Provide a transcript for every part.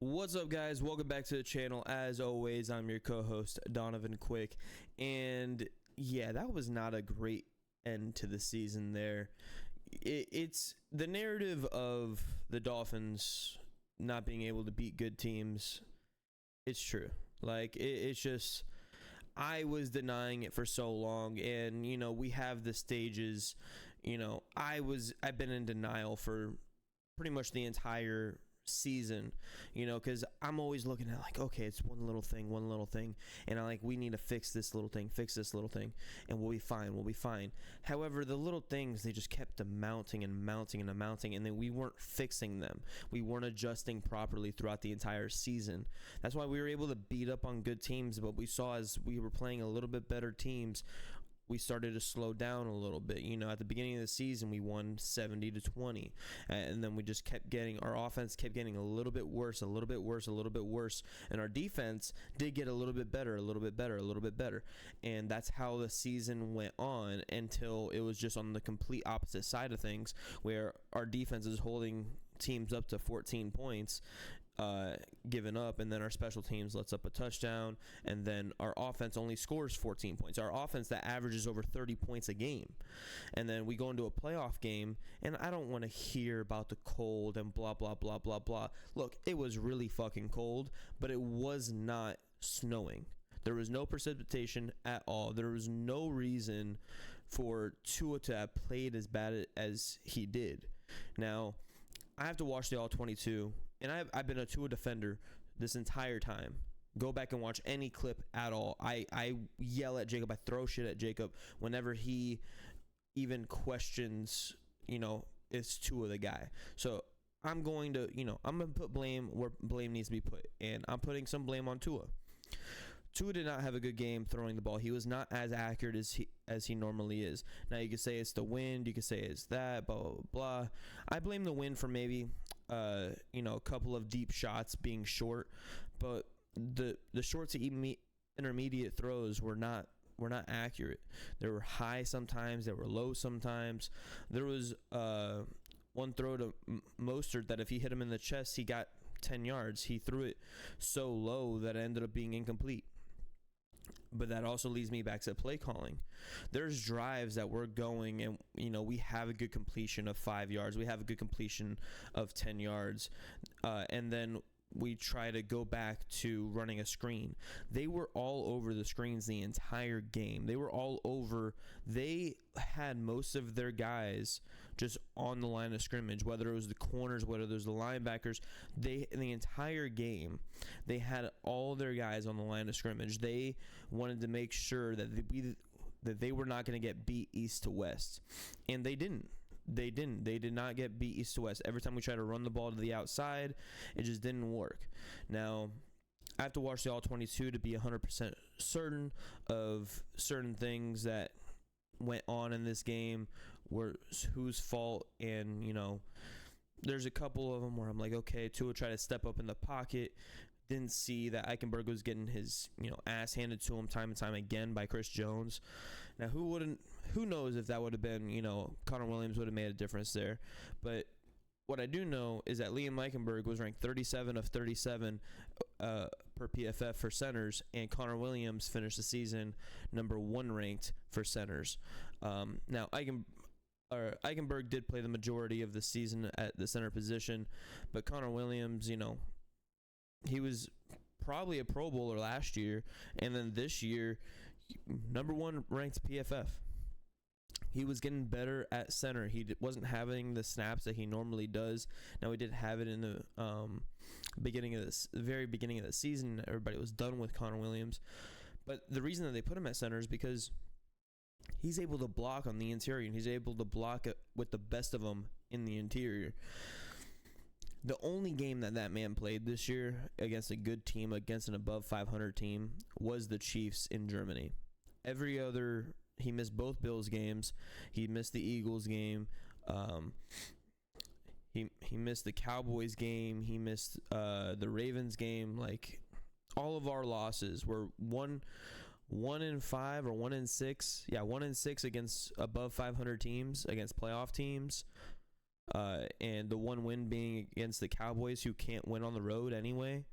What's up, guys? Welcome back to the channel. As always, I'm your co-host Donovan Quick, and yeah, that was not a great end to the season there. It's the narrative of the Dolphins not being able to beat good teams. It's true. It's just, I was denying it for so long, and we have the stages. I've been in denial for pretty much the entire season, because I'm always looking at okay, it's one little thing, and we need to fix this little thing, and we'll be fine. However, the little things, they just kept mounting, and then we weren't fixing them. We weren't adjusting properly throughout the entire season. That's why we were able to beat up on good teams, but we saw as we were playing a little bit better teams, we started to slow down a little bit. At the beginning of the season, we won 70-20, and then we just our offense kept getting a little bit worse, and our defense did get a little bit better, and that's how the season went on until it was just on the complete opposite side of things, where our defense is holding teams up to 14 points, given up, and then our special teams lets up a touchdown, and then our offense only scores 14 points. Our offense that averages over 30 points a game, and then we go into a playoff game, and I don't want to hear about the cold and blah blah blah blah blah. Look, it was really fucking cold, but it was not snowing. There was no precipitation at all. There was no reason for Tua to have played as bad as he did. Now, I have to watch the All-22, and I've been a Tua defender this entire time. Go back and watch any clip at all. I yell at Jacob. I throw shit at Jacob whenever he even questions, is Tua the guy. So I'm going to put blame where blame needs to be put, and I'm putting some blame on Tua. Tua did not have a good game throwing the ball. He was not as accurate as he normally is. Now, you could say it's the wind. You could say it's that, blah, blah, blah. I blame the wind for maybe, a couple of deep shots being short. But the short to intermediate throws were not accurate. They were high sometimes. They were low sometimes. There was one throw to Mostert that if he hit him in the chest, he got 10 yards. He threw it so low that it ended up being incomplete. But that also leads me back to play calling. There's drives that we're going, and we have a good completion of 5 yards. We have a good completion of 10 yards, and then we try to go back to running a screen. They were all over the screens the entire game. They were all over. They had most of their guys just on the line of scrimmage, whether it was the corners, whether it was the linebackers. The entire game, they had all their guys on the line of scrimmage. They wanted to make sure that they were not going to get beat east to west, and they didn't. They did not get beat east to west. Every time we tried to run the ball to the outside, it just didn't work. Now, I have to watch the All-22 to be 100% certain of certain things that went on in this game were whose fault, and there's a couple of them where I'm like, okay, Tua tried to step up in the pocket, didn't see that Eichenberg was getting his ass handed to him time and time again by Chris Jones. Now, who knows if that would have been, Connor Williams would have made a difference there. But what I do know is that Liam Eichenberg was ranked 37 of 37 per PFF for centers, and Connor Williams finished the season number 1 ranked for centers. Now, Eichenberg did play the majority of the season at the center position, but Connor Williams, he was probably a Pro Bowler last year, and then this year, number 1 ranked PFF. He was getting better at center. He wasn't having the snaps that he normally does. Now, he did have it in the very beginning of the season. Everybody was done with Connor Williams, but the reason that they put him at center is because he's able to block on the interior, and he's able to block it with the best of them in the interior. The only game that man played this year against a good team, against an above 500 team, was the Chiefs in Germany. Every other, he missed both Bills games. He missed the Eagles game. He missed the Cowboys game. He missed the Ravens game. All of our losses were 1-5 or 1-6. Yeah, 1-6 against above 500 teams, against playoff teams. And the one win being against the Cowboys, who can't win on the road anyway.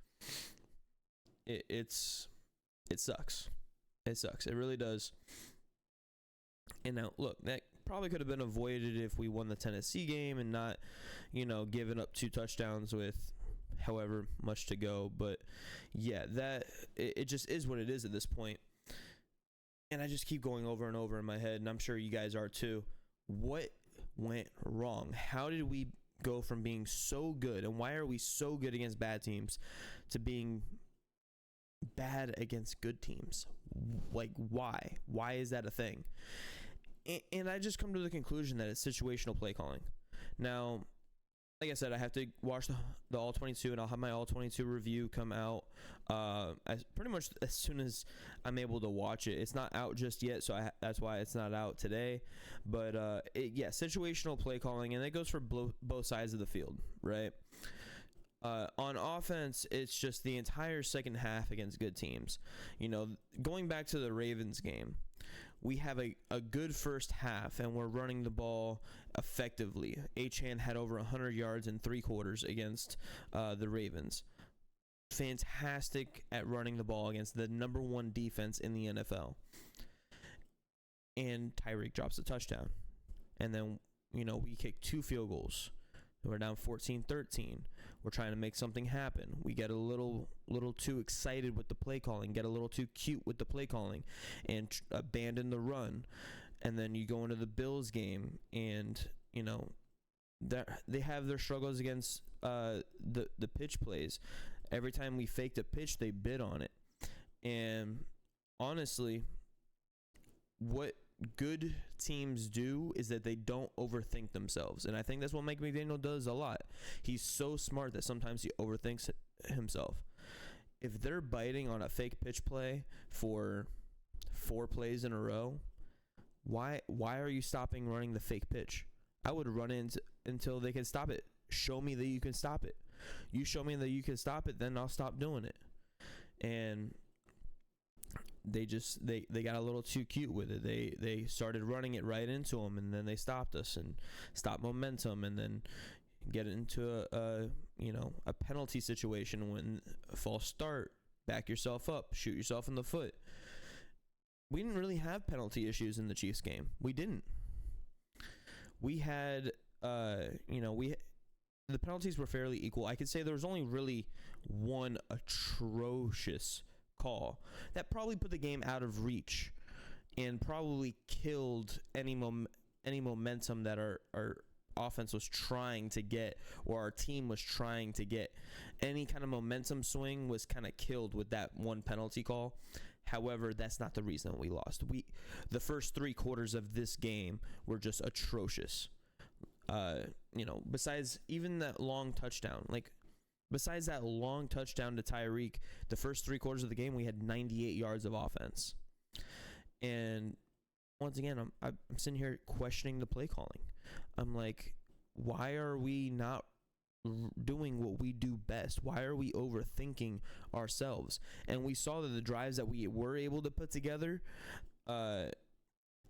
It sucks. It sucks. It really does. And now, look, that probably could have been avoided if we won the Tennessee game and not, giving up 2 touchdowns with however much to go. But yeah, it just is what it is at this point. And I just keep going over and over in my head, and I'm sure you guys are too. What went wrong? How did we go from being so good, and why are we so good against bad teams, to being bad against good teams? Like, why? Why is that a thing? And I just come to the conclusion that it's situational play calling. Now, like I said, I have to watch the All 22, and I'll have my All 22 review come out pretty much as soon as I'm able to watch it. It's not out just yet, so that's why it's not out today. But situational play calling, and it goes for both sides of the field, right? On offense, it's just the entire second half against good teams. Going back to the Ravens game, we have a good first half, and we're running the ball effectively. Achane had over 100 yards in 3 quarters against the Ravens. Fantastic at running the ball against the number 1 defense in the NFL. And Tyreek drops a touchdown. And then, we kick 2 field goals. We're down 14-13. We're trying to make something happen. We get a little too excited with the play calling, get a little too cute with the play calling, and abandon the run. And then you go into the Bills game, and they have their struggles against the pitch plays. Every time we faked a pitch, they bid on it. And honestly, what good teams do is that they don't overthink themselves, and I think that's what Mike McDaniel does a lot. He's so smart that sometimes he overthinks himself. If they're biting on a fake pitch play for 4 plays in a row, why are you stopping running the fake pitch? I would run it until they can stop it. Show me that you can stop it. You show me that you can stop it, then I'll stop doing it. And they got a little too cute with it. They started running it right into them, and then they stopped us and stopped momentum, and then get into a penalty situation when a false start, back yourself up, shoot yourself in the foot. We didn't really have penalty issues in the Chiefs game. We didn't. We had the penalties were fairly equal. I could say there was only really one atrocious call that probably put the game out of reach and probably killed any momentum that our offense was trying to get, or our team was trying to get. Any kind of momentum swing was kind of killed with that one penalty call. However, that's not the reason we lost. The first 3 quarters of this game were just atrocious. Besides even that long touchdown, besides that long touchdown to Tyreek, the first 3 quarters of the game, we had 98 yards of offense. And once again, I'm sitting here questioning the play calling. I'm like, why are we not doing what we do best? Why are we overthinking ourselves? And we saw that the drives that we were able to put together,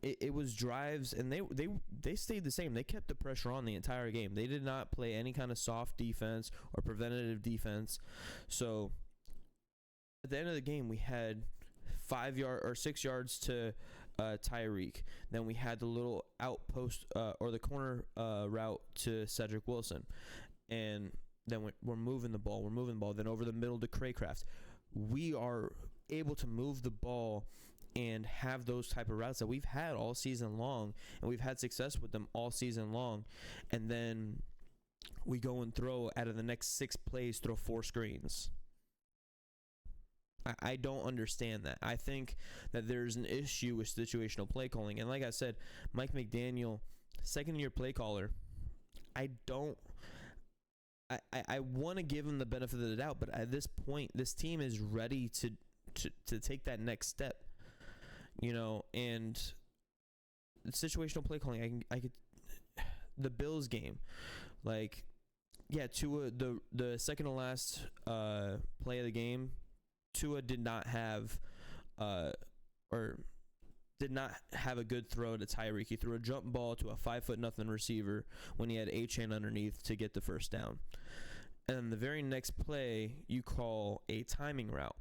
it was drives, and they stayed the same. They kept the pressure on the entire game. They did not play any kind of soft defense or preventative defense. So at the end of the game, we had 6 yards to Tyreek. Then we had the little outpost or the corner route to Cedric Wilson, and then we're moving the ball. Then over the middle to Craycraft. We are able to move the ball and have those type of routes that we've had all season long, and we've had success with them all season long. And then we go and throw, out of the next 6 plays, throw 4 screens. I don't understand that. I think that there's an issue with situational play calling. And like I said, Mike McDaniel, second-year play caller, I want to give him the benefit of the doubt, but at this point, this team is ready to take that next step. And situational play calling, I could, the Bills game, Tua, the second to last play of the game, Tua did not have, or did not have a good throw to Tyreek. He threw a jump ball to a 5'0" receiver when he had A-Chain underneath to get the first down. And then the very next play, you call a timing route.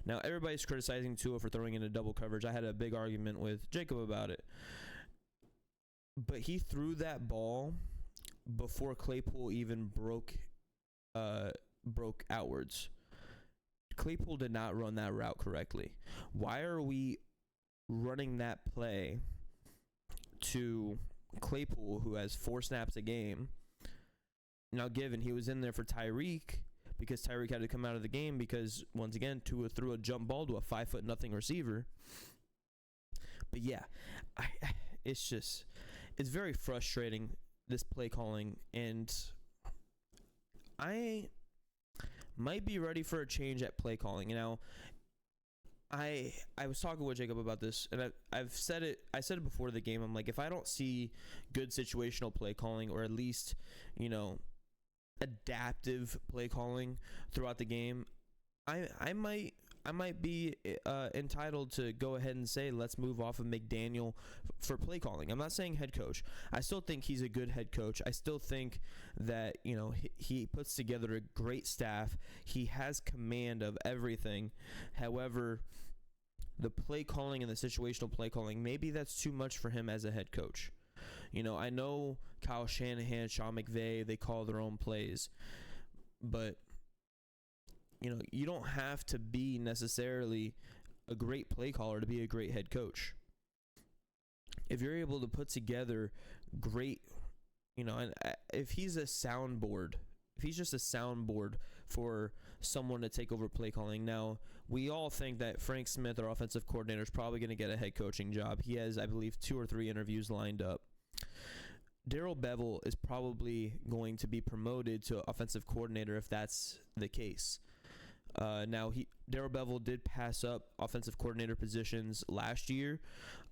Now, everybody's criticizing Tua for throwing into double coverage. I had a big argument with Jacob about it. But he threw that ball before Claypool even broke outwards. Claypool did not run that route correctly. Why are we running that play to Claypool, who has 4 snaps a game? Now, given he was in there for Tyreek, because Tyreek had to come out of the game because, once again, Tua threw a jump ball to a 5'0" receiver. But yeah, it's very frustrating, this play calling, and I might be ready for a change at play calling. You know, I was talking with Jacob about this, and I said it before the game. I'm like, if I don't see good situational play calling, or at least, you know, adaptive play calling throughout the game, I might be entitled to go ahead and say, let's move off of McDaniel for play calling. I'm not saying head coach. I still think he's a good head coach. I still think that, you know, he puts together a great staff. He has command of everything. However, the play calling and the situational play calling, maybe that's too much for him as a head coach. You know, I know Kyle Shanahan, Sean McVay, they call their own plays, but you know, you don't have to be necessarily a great play caller to be a great head coach. If you're able to put together great, you know, and if he's a soundboard, if he's just a soundboard for someone to take over play calling. Now, we all think that Frank Smith, our offensive coordinator, is probably going to get a head coaching job. He has, I believe, 2 or 3 interviews lined up. Darrell Bevell is probably going to be promoted to offensive coordinator if that's the case. Now, Darrell Bevell did pass up offensive coordinator positions last year.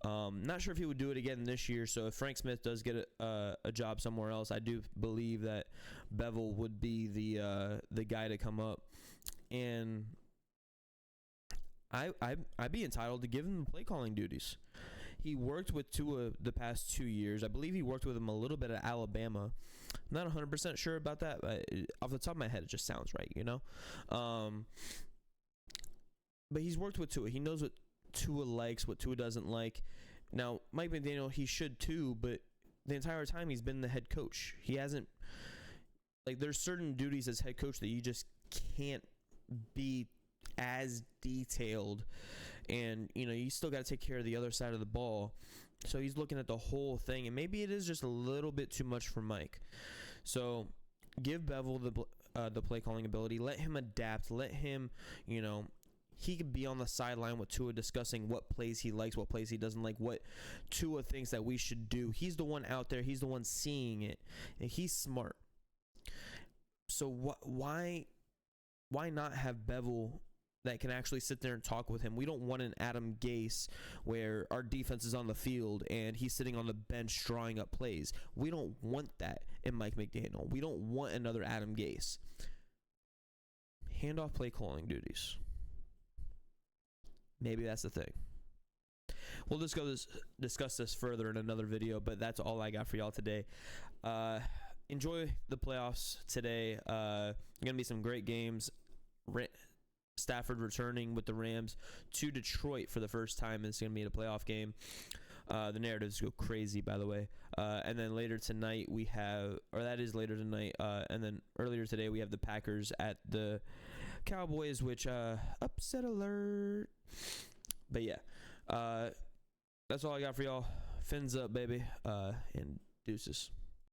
Not sure if he would do it again this year. So if Frank Smith does get a job somewhere else, I do believe that Bevell would be the guy to come up. And I'd be entitled to give him play calling duties. He worked with Tua the past 2 years. I believe he worked with him a little bit at Alabama. I'm not 100% sure about that, but off the top of my head, it just sounds right, you know? But he's worked with Tua. He knows what Tua likes, what Tua doesn't like. Now, Mike McDaniel, he should too, but the entire time he's been the head coach. He hasn't, like, there's certain duties as head coach that you just can't be as detailed, and you know, you still got to take care of the other side of the ball. So he's looking at the whole thing, and maybe it is just a little bit too much for Mike. So give Bevell the play calling ability. Let him adapt. Let him, you know, he could be on the sideline with Tua discussing what plays he likes, what plays he doesn't like, what Tua thinks that we should do. He's the one out there. He's the one seeing it, and he's smart. So why not have Bevell that can actually sit there and talk with him? We don't want an Adam Gase where our defense is on the field and he's sitting on the bench drawing up plays. We don't want that in Mike McDaniel. We don't want another Adam Gase. Hand off play calling duties. Maybe that's the thing. We'll discuss this further in another video, but that's all I got for y'all today. Enjoy the playoffs today. Going to be some great games. Stafford returning with the Rams to Detroit for the first time. It's going to be a playoff game. The narratives go crazy, by the way. And then later tonight we have, or that is later tonight, and then earlier today we have the Packers at the Cowboys, which upset alert. But yeah, that's all I got for y'all. Fins up, baby, and deuces.